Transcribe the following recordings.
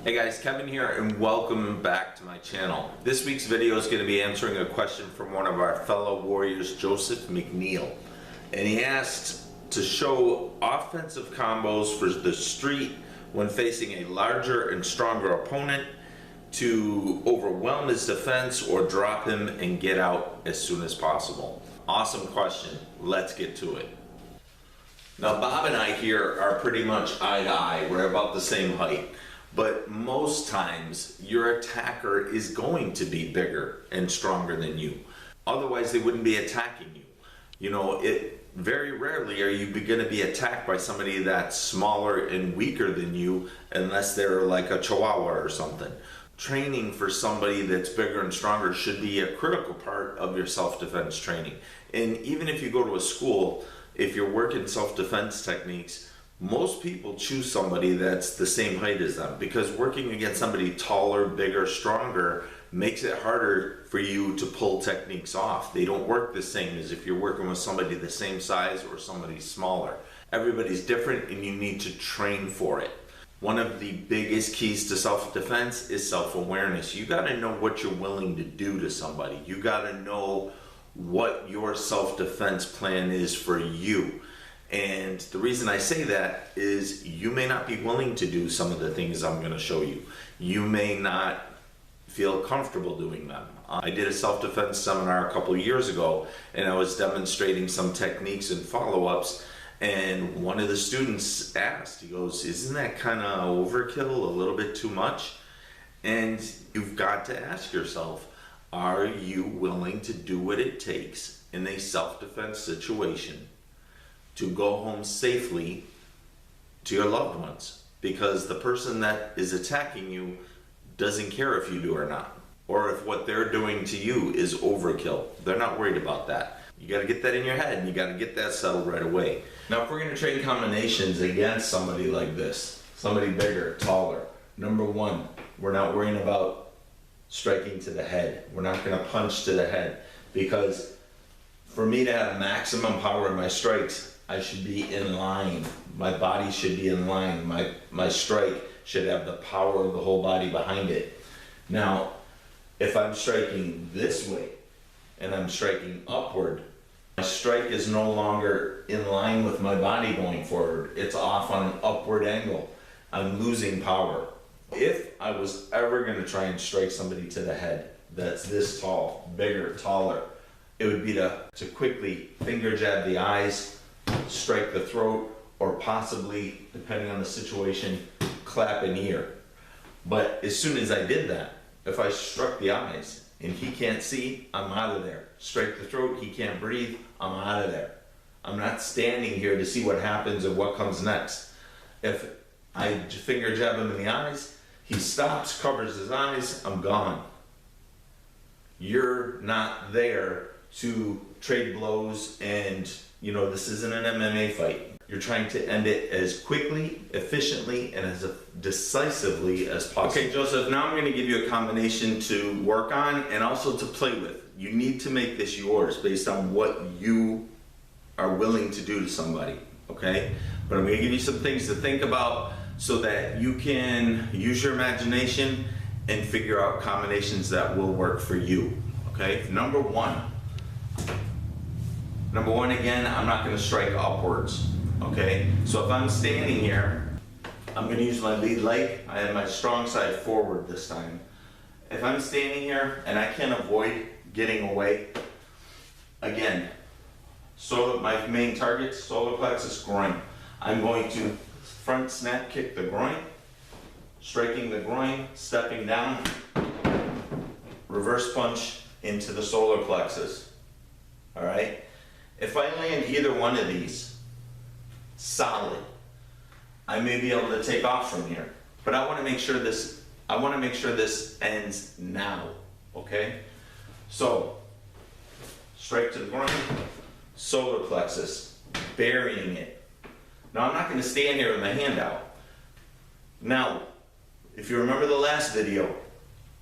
Hey guys, Kevin here and welcome back to my channel. This week's video is going to be answering a question from one of our fellow warriors, Joseph McNeill. And he asked to show offensive combos for the street when facing a larger and stronger opponent to overwhelm his defense or drop him and get out as soon as possible. Awesome question. Let's get to it. Now Bob and I here are pretty much eye to eye. We're about the same height. But most times your attacker is going to be bigger and stronger than you. Otherwise they wouldn't be attacking you. You know, very rarely are you going to be attacked by somebody that's smaller and weaker than you unless they're like a chihuahua or something. Training for somebody that's bigger and stronger should be a critical part of your self-defense training. And even if you go to a school, if you're working self-defense techniques, most people choose somebody that's the same height as them because working against somebody taller, bigger, stronger makes it harder for you to pull techniques off. They don't work the same as if you're working with somebody the same size or somebody smaller. Everybody's different and you need to train for it. One of the biggest keys to self-defense is self-awareness. You got to know what you're willing to do to somebody. You got to know what your self-defense plan is for you. And the reason I say that is you may not be willing to do some of the things I'm going to show you. You may not feel comfortable doing them. I did a self-defense seminar a couple years ago and I was demonstrating some techniques and follow-ups, and one of the students asked, he goes, isn't that kind of overkill, a little bit too much? And you've got to ask yourself, are you willing to do what it takes in a self-defense situation to go home safely to your loved ones? Because the person that is attacking you doesn't care if you do or not, or if what they're doing to you is overkill. They're not worried about that. You got to get that in your head and you got to get that settled right away. Now if we're going to train combinations against somebody like this, somebody bigger, taller, number one, we're not worrying about striking to the head. We're not going to punch to the head, because for me to have maximum power in my strikes, I should be in line. My body should be in line. My strike should have the power of the whole body behind it. Now, if I'm striking this way and I'm striking upward, my strike is no longer in line with my body going forward. It's off on an upward angle. I'm losing power. If I was ever going to try and strike somebody to the head that's this tall, bigger, taller, it would be to quickly finger jab the eyes, strike the throat, or possibly, depending on the situation, clap an ear. But as soon as I did that, if I struck the eyes and he can't see, I'm out of there. Strike the throat, he can't breathe, I'm out of there. I'm not standing here to see what happens or what comes next. If I finger jab him in the eyes, he stops, covers his eyes, I'm gone. You're not there to trade blows and, you know, this isn't an MMA fight. You're trying to end it as quickly, efficiently, and as decisively as possible. Okay, Joseph, now I'm going to give you a combination to work on and also to play with. You need to make this yours based on what you are willing to do to somebody, okay? But I'm going to give you some things to think about so that you can use your imagination and figure out combinations that will work for you, okay? Number one, again, I'm not going to strike upwards, okay? So if I'm standing here, I'm going to use my lead leg. I have my strong side forward this time. If I'm standing here and I can't avoid getting away, again, my main target, solar plexus, groin. I'm going to front snap kick the groin, striking the groin, stepping down, reverse punch into the solar plexus, all right? If I land either one of these, solid, I may be able to take off from here. But I want to make sure this ends now, okay? So, strike to the groin, solar plexus, burying it. Now I'm not going to stand here with my hand out. Now, if you remember the last video,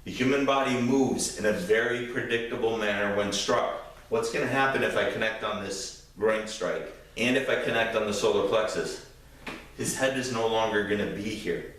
the human body moves in a very predictable manner when struck. What's going to happen if I connect on this groin strike and if I connect on the solar plexus? His head is no longer going to be here.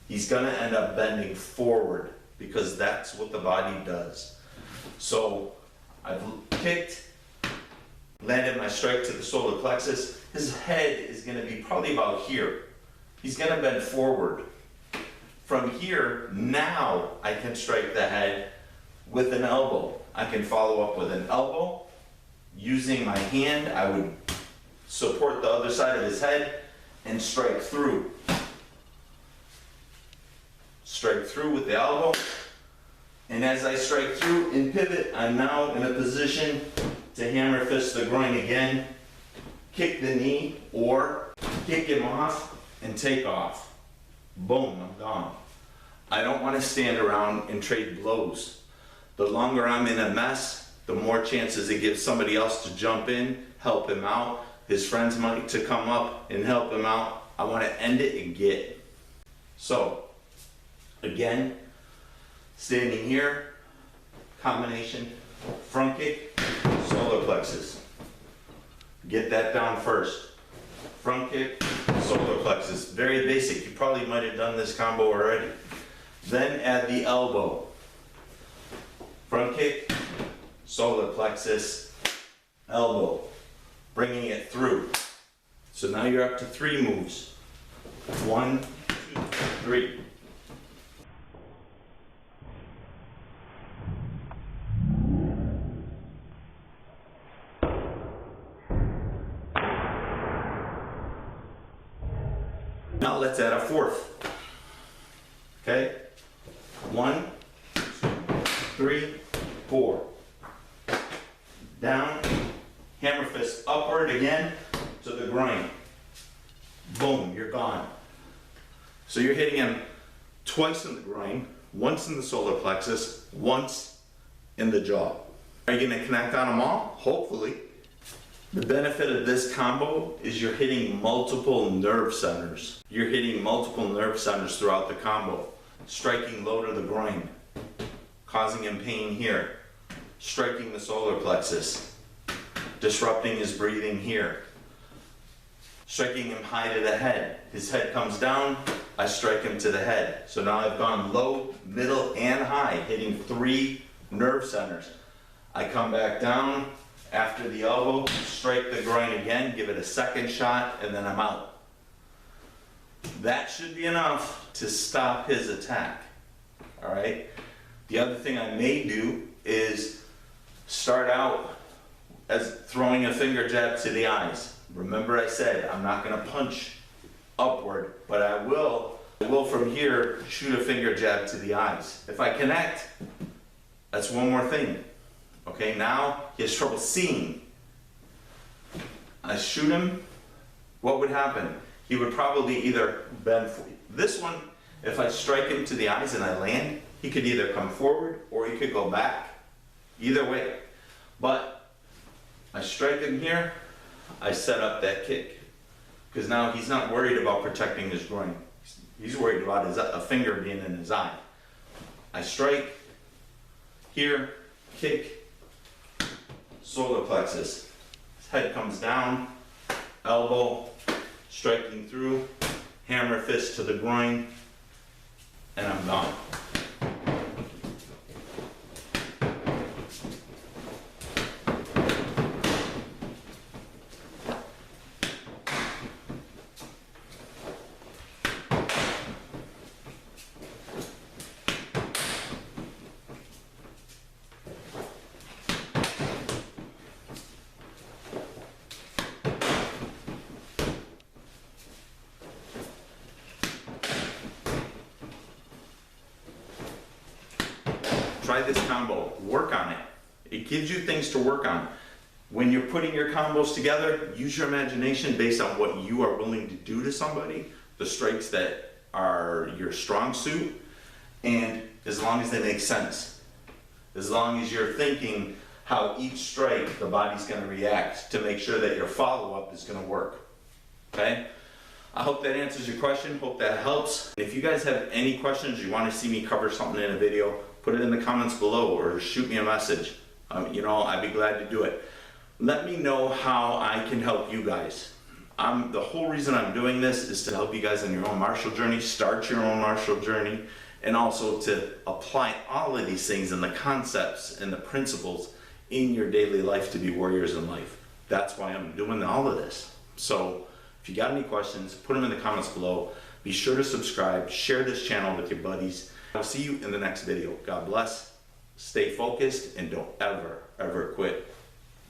he's gonna end up bending forward because that's what the body does. So I've kicked, landed my strike to the solar plexus. His head is gonna be probably about here. He's gonna bend forward. From here, now I can strike the head with an elbow. I can follow up with an elbow. Using my hand, I would support the other side of his head and strike through. Strike through with the elbow. And as I strike through and pivot, I'm now in a position to hammer fist the groin again, kick the knee, or kick him off and take off. Boom, I'm gone. I don't want to stand around and trade blows. The longer I'm in a mess, the more chances it gives somebody else to jump in, help him out. His friends might to come up and help him out. I want to end it and get. So, again, standing here, combination, front kick, solar plexus. Get that down first. Front kick, solar plexus. Very basic. You probably might have done this combo already. Then add the elbow. Front kick, solar plexus, elbow. Bringing it through. So now you're up to 3 moves. 1, 2, 3. Now let's add a 4th. Okay? 1, 2, 3, 4. Down, hammer fist upward again to the groin. Boom, you're gone. So you're hitting him twice in the groin, once in the solar plexus, once in the jaw. Are you going to connect on them all? Hopefully. The benefit of this combo is you're hitting multiple nerve centers. You're hitting multiple nerve centers throughout the combo. Striking low to the groin, causing him pain here. Striking the solar plexus, disrupting his breathing here. Striking him high to the head. His head comes down, I strike him to the head. So now I've gone low, middle, and high, hitting 3 nerve centers. I come back down after the elbow, strike the groin again, give it a second shot, and then I'm out. That should be enough to stop his attack. All right? The other thing I may do is start out as throwing a finger jab to the eyes. Remember I said I'm not going to punch upward, but I will from here shoot a finger jab to the eyes. If I connect, that's one more thing. Okay, now he has trouble seeing. I shoot him, what would happen? He would probably either bend. This one, if I strike him to the eyes and I land, he could either come forward or he could go back. Either way. But I strike him here, I set up that kick. Because now he's not worried about protecting his groin. He's worried about a finger being in his eye. I strike here, kick, solar plexus. His head comes down, elbow, striking through, hammer fist to the groin, and I'm gone. Try this combo, work on it. It gives you things to work on. When you're putting your combos together, use your imagination based on what you are willing to do to somebody, the strikes that are your strong suit, and as long as they make sense. As long as you're thinking how each strike the body's going to react to make sure that your follow-up is going to work. Okay? I hope that answers your question, hope that helps. If you guys have any questions, you want to see me cover something in a video, put it in the comments below or shoot me a message. I'd be glad to do it. Let me know how I can help you guys. The whole reason I'm doing this is to help you guys on your own martial journey, start your own martial journey, and also to apply all of these things and the concepts and the principles in your daily life to be warriors in life. That's why I'm doing all of this. So if you got any questions, put them in the comments below. Be sure to subscribe, share this channel with your buddies. I'll see you in the next video. God bless, stay focused, and don't ever quit.